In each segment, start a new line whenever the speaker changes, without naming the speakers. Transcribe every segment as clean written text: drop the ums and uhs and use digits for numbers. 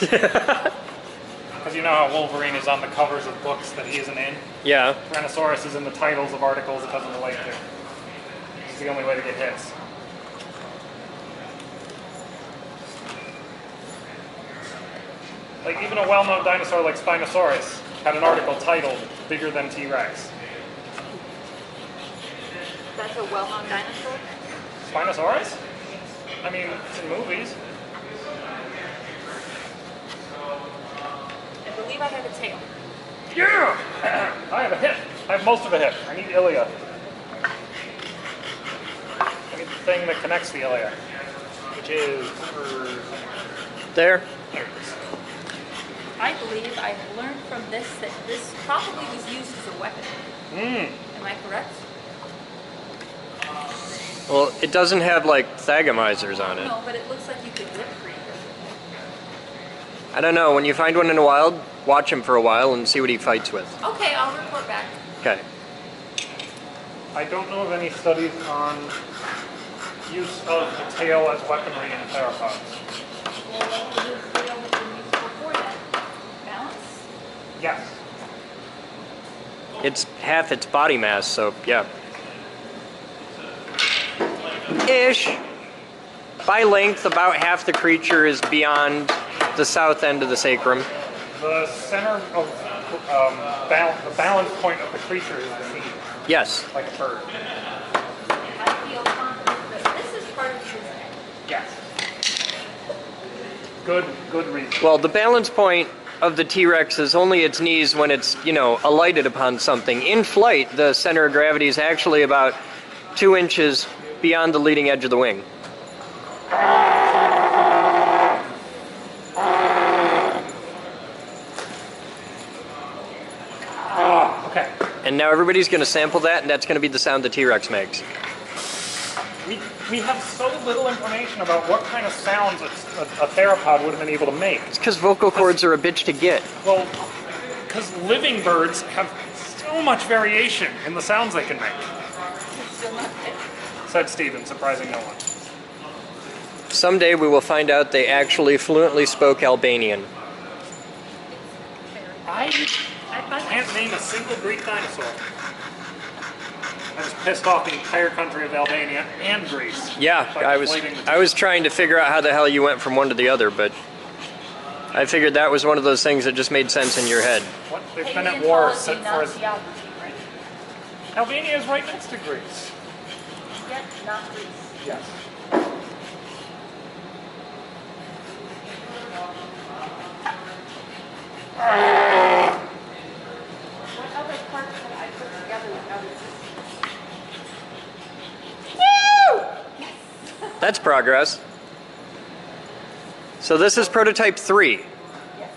Because you know how Wolverine is on the covers of books that he isn't in?
Yeah.
Tyrannosaurus is in the titles of articles it doesn't relate to. It's the only way to get hits. Like, even a well-known dinosaur like Spinosaurus had an article titled, "Bigger than T-Rex."
That's a well-known dinosaur?
Spinosaurus? I mean, it's in movies.
I believe I have a tail.
Yeah! I have a hip. I have most of a hip. I need ilia. I need the thing that connects the ilia. Which is...
There.
There it is.
I believe I learned from this that this probably was used as a weapon. Am I correct?
Well, it doesn't have like thagamizers on it.
No, but it looks like you could whip cream.
I don't know. When you find one in the wild, watch him for a while and see what he fights with.
Okay, I'll report back.
Okay.
I don't know of any studies on use of the tail as weaponry in theropods.
Well, what was the tail that you used before that? Balance?
Yes.
It's half its body mass, so yeah. Ish. By length, about half the creature is beyond the south end of the sacrum.
The center of the balance point of the creature is the knee,
Yes.
like a bird.
I feel confident that this is part of his neck.
Yes. Good reason.
Well, the balance point of the T-Rex is only its knees when it's, alighted upon something. In flight, the center of gravity is actually about 2 inches beyond the leading edge of the wing.
Okay.
And now everybody's going to sample that, and that's going to be the sound the T-Rex makes.
We have so little information about what kind of sounds a theropod would have been able to make.
It's because vocal cords are a bitch to get.
Well, because living birds have so much variation in the sounds they can make.
It's still not fit.
Said Stephen, surprising no one.
Someday we will find out they actually fluently spoke Albanian.
I can't name a single Greek dinosaur. I was pissed off the entire country of Albania and Greece.
Yeah, I was trying to figure out how the hell you went from one to the other, but I figured that was one of those things that just made sense in your head.
What? They've been at war for... Albania is right next to Greece.
Yet not Greece.
Yes.
What other parts could I put together without it?
That's progress. So this is prototype 3.
Yes.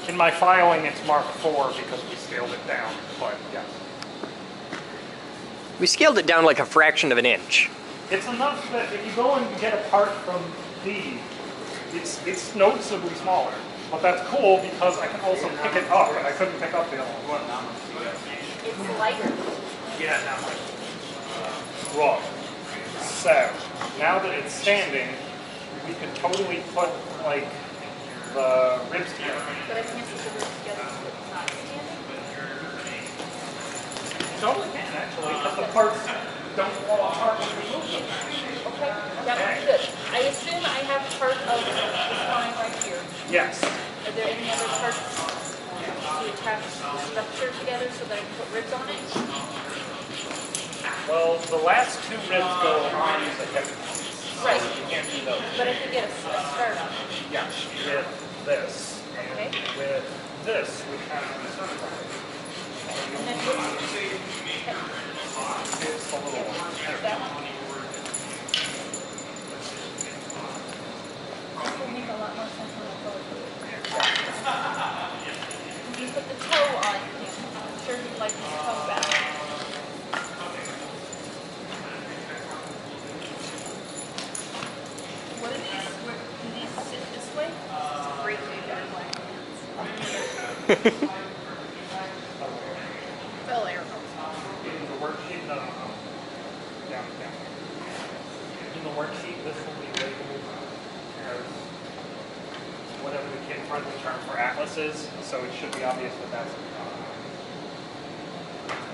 In my filing, it's marked 4 because we scaled it down, but yes.
We scaled it down like a fraction of an inch.
It's enough that if you go and get a part from D, it's noticeably smaller. But that's cool because I can also pick it up, and I couldn't pick up the other one.
It's lighter.
Yeah, now. Wrong. So, now that it's standing, we could totally put, like, the ribs together.
But I can't put the ribs together so it's not standing.
You totally can, actually, because the parts don't fall apart when you move them.
Okay, that would be good. I assume I have part of the spine right here.
Yes.
Are there any other parts to attach the structure together so that I can put ribs on it?
Well, the last 2 ribs go on the hip.
Right.
So you can't do those.
But I could get a start on it.
Yeah, with this.
Okay.
And with this, we have the center part.
And then
It's the little one.
that one. This will make a lot more sense when I go with it. You put the toe on him. I'm sure he'd like his toe back. What are these? Do these sit this way? Great way better than my hands. Oh, there it goes.
In the worksheet, no. Down. In the worksheet, this will be labeled whatever the kid-friendly term for Atlas is, so it should be obvious what that's.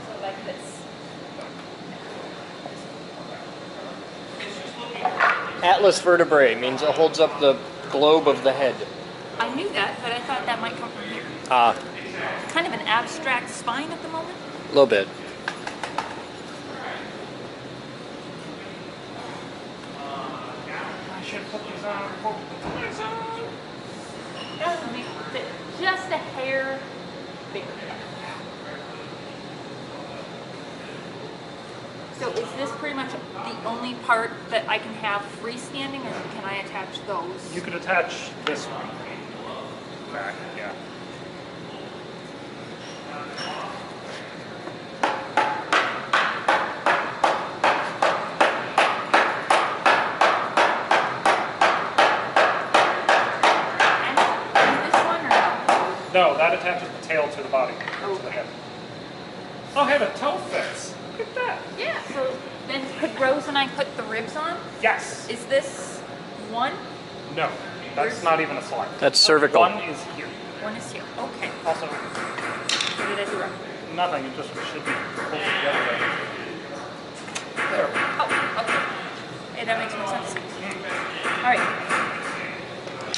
So like this.
Atlas vertebrae means it holds up the globe of the head.
I knew that, but I thought that might come from here.
Ah,
Kind of an abstract spine at the moment.
a little bit.
I should put these on before we put these on.
I mean, just a hair bigger. So is this pretty much the only part that I can have freestanding, or can I attach those?
You could attach this one back, yeah.
And this one or no?
No, that attaches the tail to the body. To the head. Oh, hey, the toe fits. Look at that.
Yeah. So then could Rose and I put the ribs on?
Yes.
Is this one?
No, that's not even a slide.
That's cervical.
One is here.
One is here. Okay.
Also,
What did I do wrong?
nothing. It just should be pulled together. There.
Oh, okay. Hey, that makes more sense. All right.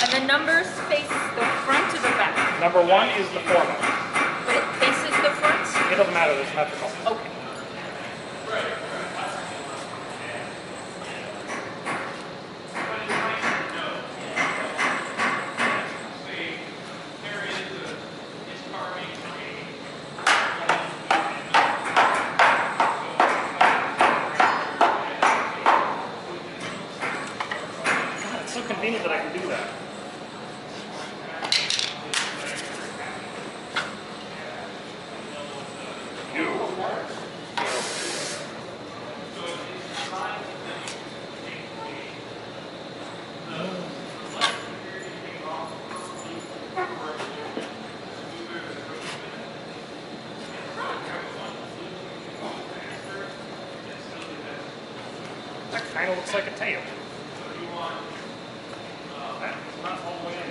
And the numbers face the front or the back?
Number one is the foremost.
But it faces the front?
It doesn't matter. It's symmetrical.
Okay.
God, it's so convenient that I can do that. That kind of looks like a tail. That's not all the way in.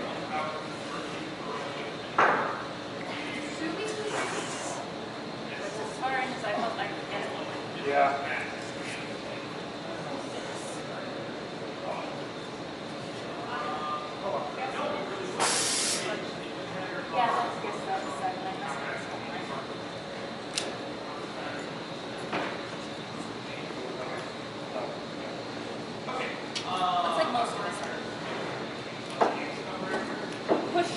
That's as far in as I felt I could get.
Yeah.
Yeah, that's just the other side. Looks like most of us are. Push.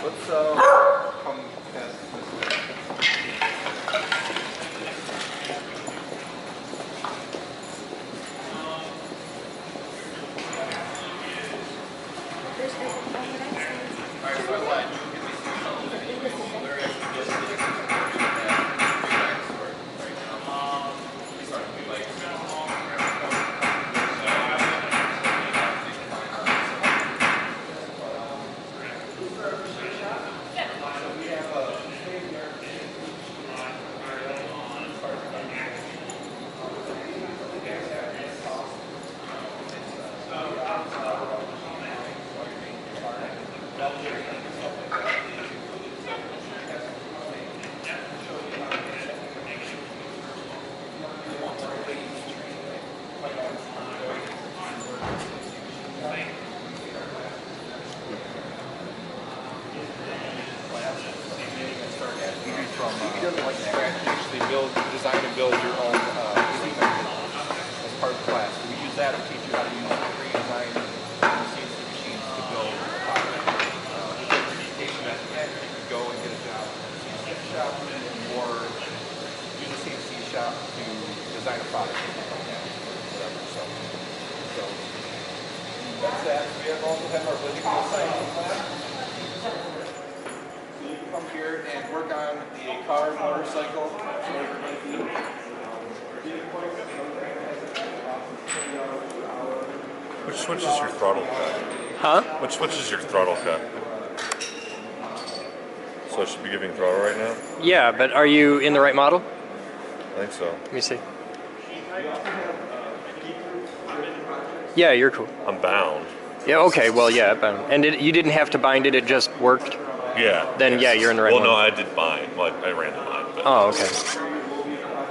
Let's come past this. He doesn't like scratch. You actually design and build your own seat as part of the class. We use that to teach you how to use pre-designed CNC machines to build a product. With the education at the end, you can go and get a job in a CNC shop or use a CNC shop to design a product. So that's that. We also have our physical science class. Come here and work on a car, motorcycle, whatever it might be.
Which switch is your throttle pad?
Huh?
Which is your throttle cut? So I should be giving throttle right now?
Yeah, but are you in the right model?
I think so.
Let me see. Yeah, you're cool.
I'm bound.
Yeah, okay, well, yeah, bound. And you didn't have to bind it, it just worked?
Yeah.
Then, yeah, you're in the right
well,
one.
no, I did bind. Well, I ran the bind. But
Oh, okay.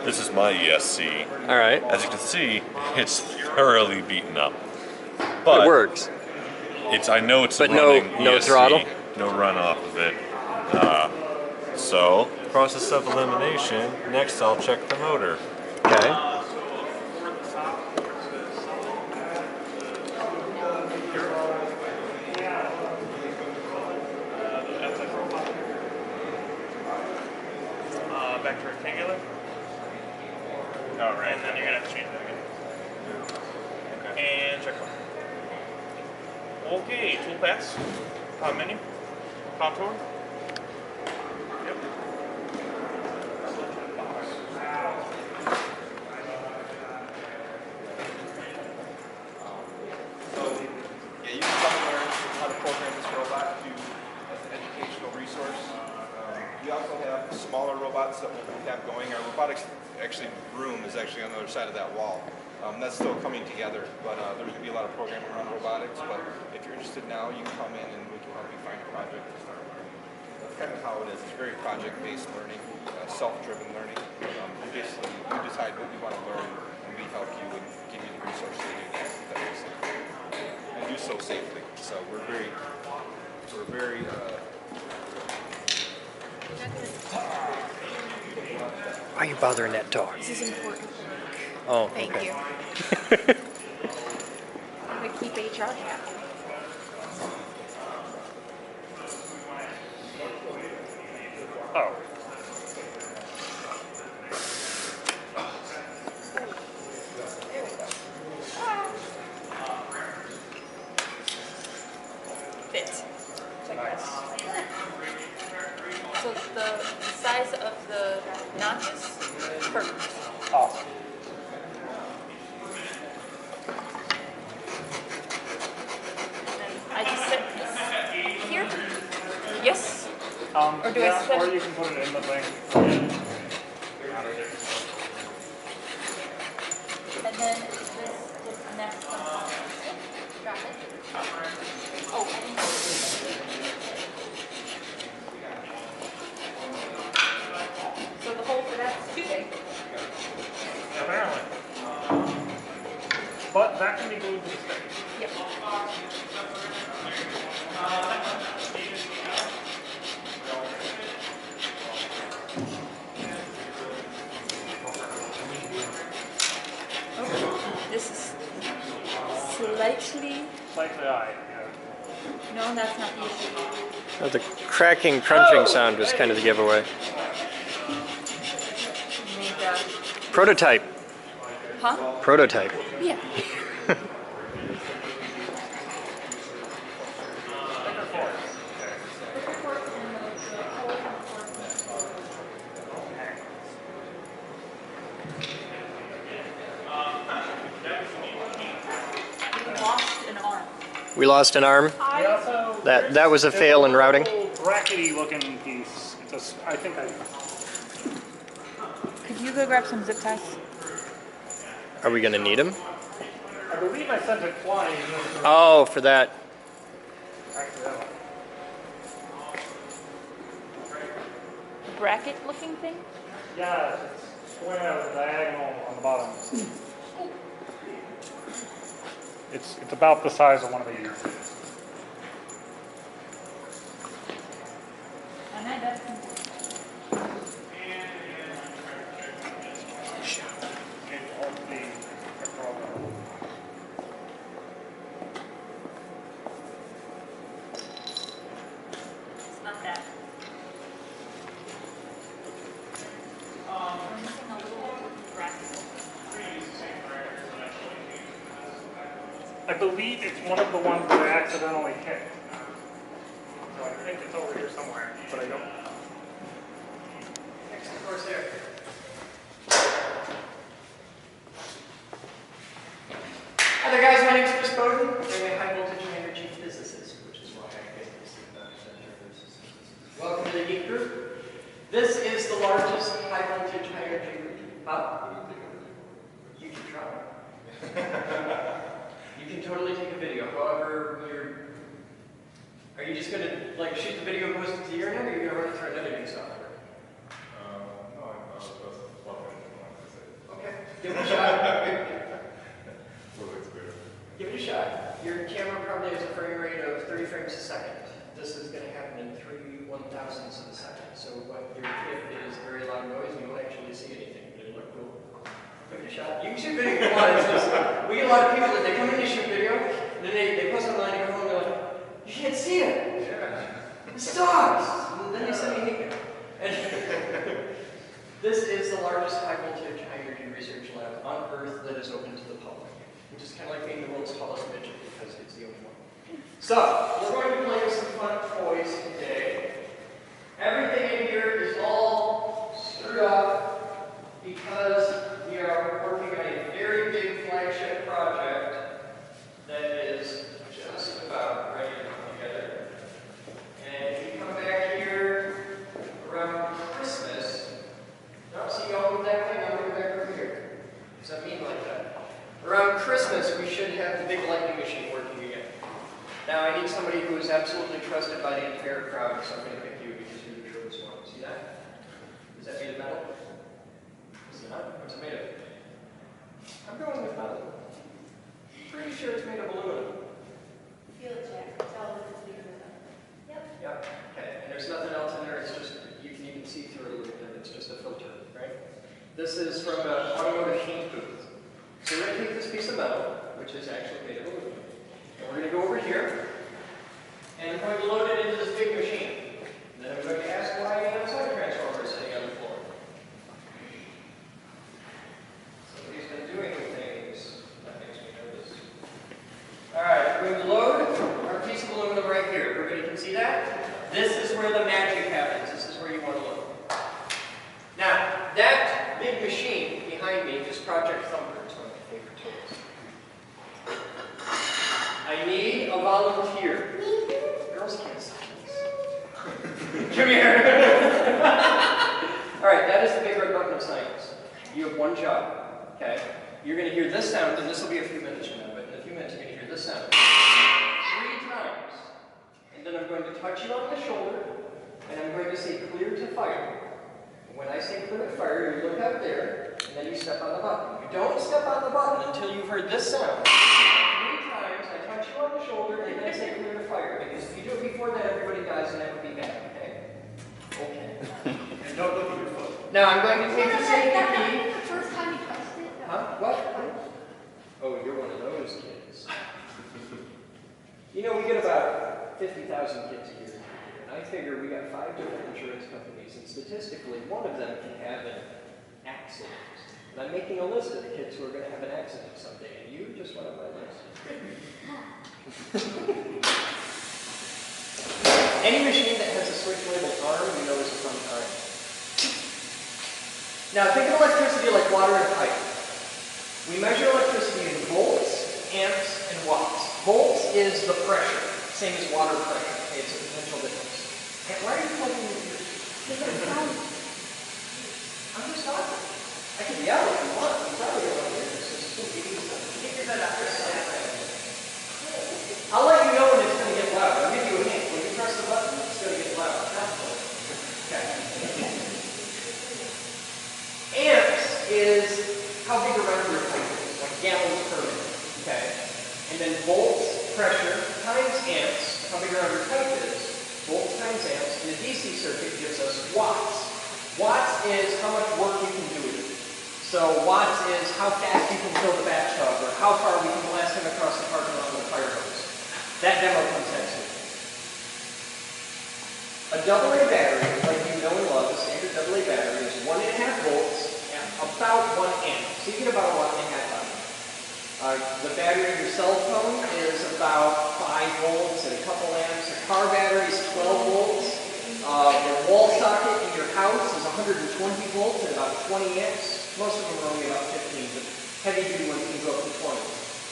this is my ESC.
All right.
As you can see, it's thoroughly beaten up. But
It works.
I know it's
But
a running
no
ESC,
throttle?
no run off of it. So, process of elimination. Next, I'll check the motor.
Okay.
Back to rectangular. Oh, right. And then you're gonna have to change that again. Okay. And check one. Okay, tool paths. Menu. Contour. Yep.
So, yeah, you can come and learn how to program this robot to as an educational resource. We also have smaller robots that we have going. Our robotics room is actually on the other side of that wall. That's still coming together, but there's going to be a lot of programming around robotics. But if you're interested now, you can come in and we can help you find a project to start learning. That's kind of how it is. It's very project-based learning, self-driven learning. You decide what you want to learn, and we help you and give you the resources to do that. If that makes sense. And do so safely. So we're very.
Why are you bothering that dog?
This is important.
Oh,
Thank
okay.
you. I'm gonna keep HR happy.
Oh.
Fit. Nice. So the size of the notches, perfect.
Awesome.
And I just set this here. Yes. Or do I
yeah,
set
or
it?
you can put it in the thing.
And then this next one. Got it. Oh, I didn't. So the hole for that's too big.
Apparently. But that can be glued to the stick.
Yep. This is slightly.
Slightly high.
No, that's not the issue.
Oh, the cracking, crunching sound was kind of the giveaway.
Made,
Prototype.
huh?
Prototype.
Yeah. Lost an arm.
We lost an arm.
We also,
That was a fail in routing.
Brackety looking piece. I think
Could you go grab some zip ties?
Are we going to need them?
I believe I sent it flying.
Oh, for that.
Accidentally.
Bracket looking thing?
Yeah, it's square diagonal on the bottom. It's about the size of one of these.
And then that's it's not that. We're missing a little bracket.
I believe it's one of the ones that I accidentally hit. So I think it's over here somewhere, but I don't. Of course, there.
Hi there guys, my name is Boden. I'm a high voltage and energy physicist. largest high voltage, high energy. Huh? You can try. You can totally take a video. However, are you just going to like shoot the video and post it to the internet, or are you going to run it through an editing software?
No, I was supposed to plug it in when I said.
Okay, give it a shot.
Looks good.
Give it a shot. Your camera probably has a frame rate of 30 frames a second. This is going to happen in 3/1000ths of a second. So what your if is very loud noise, you won't actually see anything. It'll look cool. Give it a shot. You can shoot video if you want. It's just, we get a lot of people that they come in to shoot video, and then they post online and go home and they're like, you can't see it.
Yeah.
It stars. And then they send me an email. And this is the largest high voltage, high energy research lab on Earth that is open to the public. Which is kind of like being the world's tallest midget because it's the only one. So, we're going to play with some fun toys today. Everything in here is all screwed up because we are working on a very big flagship project that is just about ready to come together. And if you come back here around Christmas, no, see you all move that thing, I'll move back over here. What does that mean like that? Around Christmas, we should have the big lightning machine working again. Now, I need somebody who is absolutely trusted by the entire crowd, so I'm going to pick you because you're the truest one. See that? Is that made of metal? Is it not? What's it made of? I'm going with metal. Pretty sure it's made of aluminum.
Feel it, Jack. Tell them it's bigger than that. Yep.
Yep. Okay. And there's nothing else in there. It's just, you can even see through it a little bit. It's just a filter, right? This is from an automotive paint booth. So we're going to take this piece of metal, which is actually made of aluminum, and we're going to go over here, and I'm going to load it into this big machine. And then I'm going to ask why an outside transformer is sitting on the floor. Somebody's been doing things that makes me nervous. Alright, we're going to load our piece of aluminum right here. Everybody can see that? This is where the magic happens. This is where you want to look. Now, that big machine behind me is Project Thumper. It's one of my favorite toys. I need a volunteer. Girls can't see this. Come here. Alright, that is the big red button of science. You have one job, okay? You're going to hear this sound, and this will be a few minutes from now, but in a few minutes you're going to hear this sound 3 times. And then I'm going to touch you on the shoulder, and I'm going to say clear to fire. When I say clear to fire, you look up there, and then you step on the button. You don't step on the button until you've heard this sound. 3 times, I touch you on the shoulder, and then say clear to fire. Because if you do it before that, everybody dies, and that would be bad, okay? Okay.
And don't look at your foot.
Now, I'm going to take the safety key.
The first time you touched it?
Huh? What? Oh, you're one of those kids. You know, we get about 50,000 kids a year. And I figure we got 5 different insurance companies, and statistically, one of them can have an accident. And I'm making a list of the kids who are going to have an accident someday, and you just went on my list. Any machine that has a switch labeled arm, you know is a fun time. Now, think of electricity like water in a pipe. We measure electricity in volts, amps, and watts. Volts is the pressure, same as water pressure. Okay, it's a potential difference. And why are you plugging in your I'm just talking. I can yell if you want. You probably don't want to hear this. Figure that out yourself. I'll let you know when it's going to get loud. I'll give you a hint. When you press the button, it's going to get loud. Okay. Amps is how big around your pipe is, like gallons per minute. Okay. And then volts, pressure, times amps, how big around your pipe is. Volts times amps, and a DC circuit gives us watts. Watts is how much work you can do with it. So watts is how fast you can fill the bathtub, or how far we can blast him across the parking lot with a fire hose. That demo comes next week. A AA battery, like you know and love, a standard AA battery is 1.5 volts and about 1 amp. So you get about a 1.5 amp. The battery of your cell phone is about 5 volts and a couple amps. A car battery is 12 volts. Your wall socket in your house is 120 volts and about 20 amps. Most of them are only about 15, but heavy duty ones can go up to 20.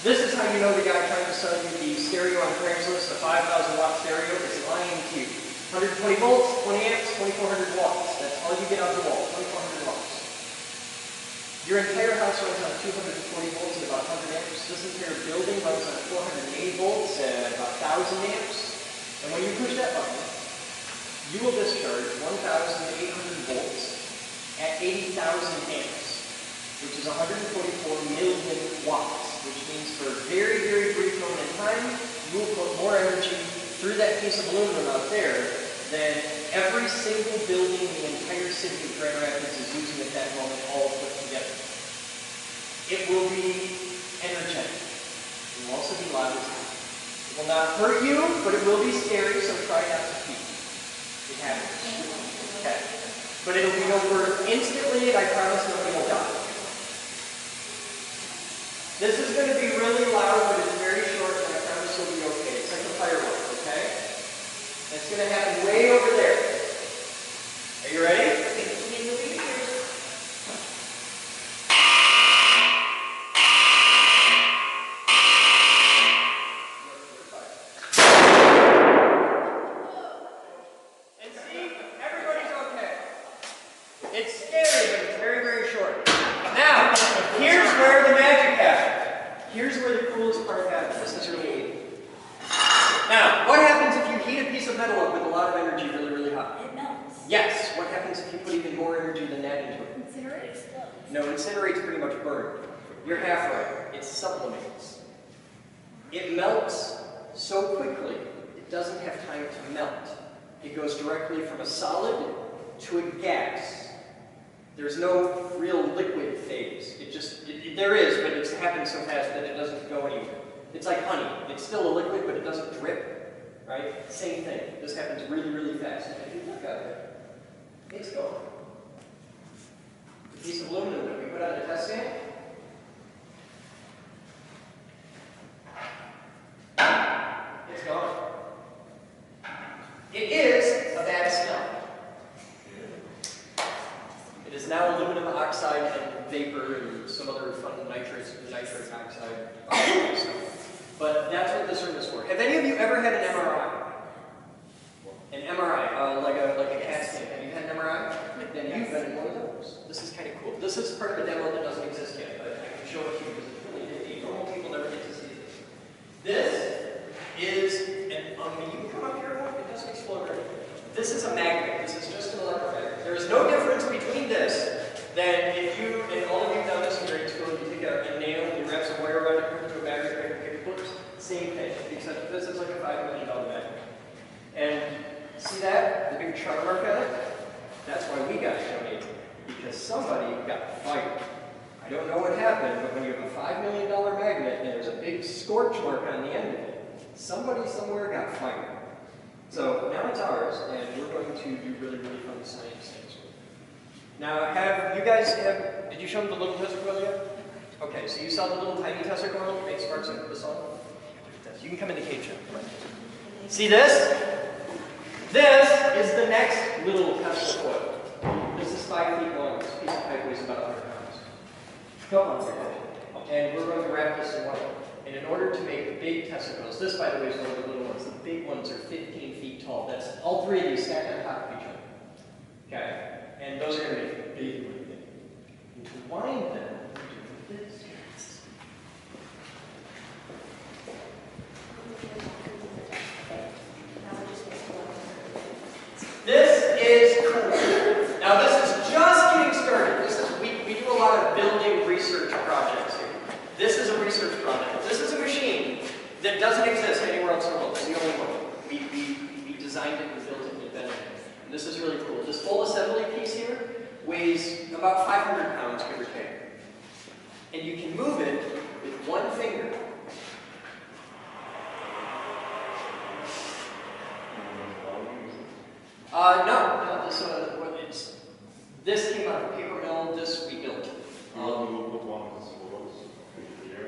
This is how you know the guy trying to sell you the stereo on Craigslist, the 5,000 watt stereo, is lying to you. 120 120 volts, 20 amps, 2400 watts. That's all you get out of the wall, 2400 watts. Your entire house runs on 240 volts at about 100 amps. This entire building runs on 480 volts at about 1000 amps. And when you push that button, you will discharge 1800 volts at 80,000 amps, which is 144 million watts, which means for a very, very brief moment in time, you will put more energy through that piece of aluminum out there than every single building in the entire city of Grand Rapids is using at that moment, all put together. It will be energetic. It will also be loud as hell. It will not hurt you, but it will be scary, so try not to peek. It happens. Okay. But it'll be over instantly, and I promise nobody will die. This is going to be really loud, but it's very short, and I promise you'll be okay. It's like a firework, okay? It's going to happen way over there. Are you ready? And see, everybody's okay. It's scary, but it's very, very short. Now, here's where the magic happens. Here's where the coolest part happens. This is really neat. Now, what happens if you heat a piece of metal up with a lot of energy really, really hot?
It melts.
Yes. What happens if you put even more energy than that into it?
Incinerate explodes.
No, incinerate's pretty much burned. You're half right. It sublimates. It melts so quickly, it doesn't have time to melt. It goes directly from a solid to a gas. There's no real liquid phase. There is, but it happens so fast that it doesn't go anywhere. It's like honey. It's still a liquid, but it doesn't drip, right? Same thing. This happens really, really fast. If you look at it, it's gone. The piece of aluminum that we put on the test stand, it's gone. It is a bad smell. It is now aluminum oxide and vapor and some other fun nitric oxide. But that's what this room is for. Have any of you ever had an MRI? An MRI, like a CAT scan. Have you had an MRI? Then you've been in one of those. This is kind of cool. This is part of a demo that doesn't exist yet, but I can show it to you because it's really nifty. Normal people never get to see this. This is you can come up here, it doesn't explode or anything. This is a magnet. This is just an electromagnet. There is no difference between this than if you, and all of you have done this in grade school, you take a nail and you wrap some wire around it, put it into a battery, make a paper clips. Same thing, except this is like a $5 million magnet. And see that? The big char mark on it? That's why we got it donated. Because somebody got fired. I don't know what happened, but when you have a $5 million magnet and there's a big scorch mark on the end of it, somebody somewhere got fired. So now it's ours, and we're going to do really, really fun science things with it. Now, did you show them the little Tesla coil yet? Okay, so you saw the little tiny Tesla coil that makes sparks like this on? You can come in the cage now. See this? This is the next little Tesla coil. This is 5 feet long. This piece of pipe weighs about 100 pounds. Come on, and we're going to wrap this in wire. And in order to make big Tesla coils, this, by the way, is one of the little ones. The big ones are 15 feet tall. That's all 3 of these stacked on top of each other. Okay? And those are going to be big, really big. And to wind them, we do this. This is cool. Now, this is just getting started. We do a lot of building research projects here. This is a research project. This is a machine that doesn't exist anywhere else in the world. It's the only one. We designed it, we built it, and invented it. And this is really cool. This full assembly piece here weighs about 500 pounds, give or take. And you can move it with one finger. No, this came out of a paper mill, this we built.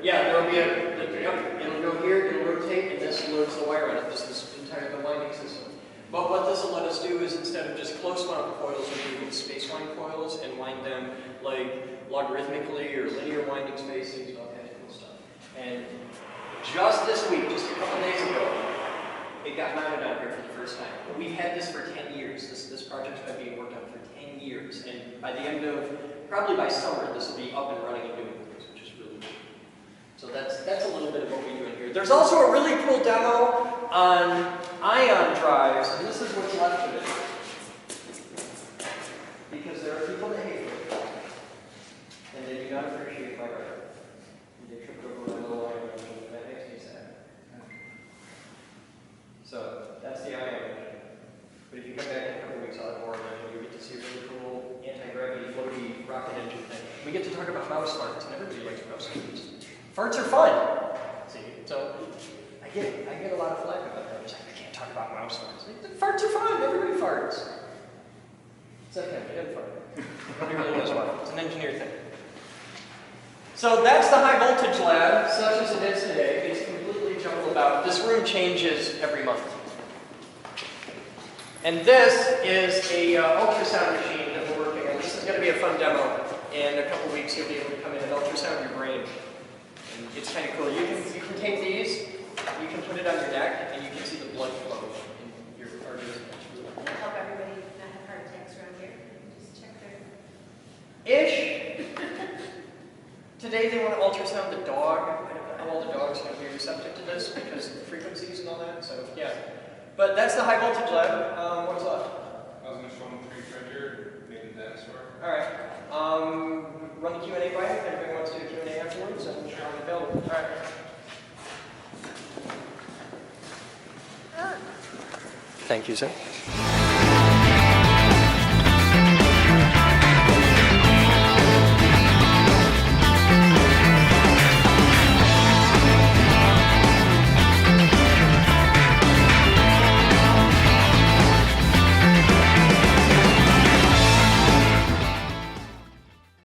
Yeah, there will be it'll go here, it'll rotate, and this loads the wire on it. This is entirely the winding system. But what this will let us do is, instead of just close wound coils, we can use space wind coils and wind them like logarithmically or linear winding spacings, all kinds of cool stuff. And just this week, just a couple days ago, it got mounted out here for the first first time. But we've had this for 10 years. This project's been being worked on for 10 years. And by the end of, probably by summer, this will be up and running and doing things, which is really cool. So that's a little bit of what we do in here. There's also a really cool demo on ion drives, and this is what's left of it. Because there are people that hate it, and they do not appreciate my art. They tripped over my little ion drive, and that makes me sad. So that's the ion engine. But if you come back in a couple weeks, I'll have more of it, and you get to see a really cool anti-gravity floaty rocket engine thing. We get to talk about mouse farts, and everybody likes mouse farts. Farts are fun. See, so I get a lot of flack about that. It's like, I can't talk about mouse farts. Like, farts are fun. Everybody farts. Except him. He didn't fart. Nobody really knows why. It's an engineer thing. So that's the high voltage lab, such as it is today. It's completely jumbled about. This room changes every month. And this is a ultrasound machine that we're working on. This is going to be a fun demo. In a couple weeks, you'll be able to come in and ultrasound your brain. And it's kind of cool. You can take these, you can put it on your neck, and you can see the blood flow in your arteries.
That'll help everybody not have heart attacks around here. Just check their...
Ish. Today they want to ultrasound the dog. I don't know how all the dogs are going to be receptive to this because of the frequencies and all that. So yeah. But that's the high voltage lab. What's left?
I was going to show them 3D printer, maybe the Dinosaur.
All right. Run the Q&A by if anybody wants to do Q&A afterwards, and I'm available. All right. Thank you, sir.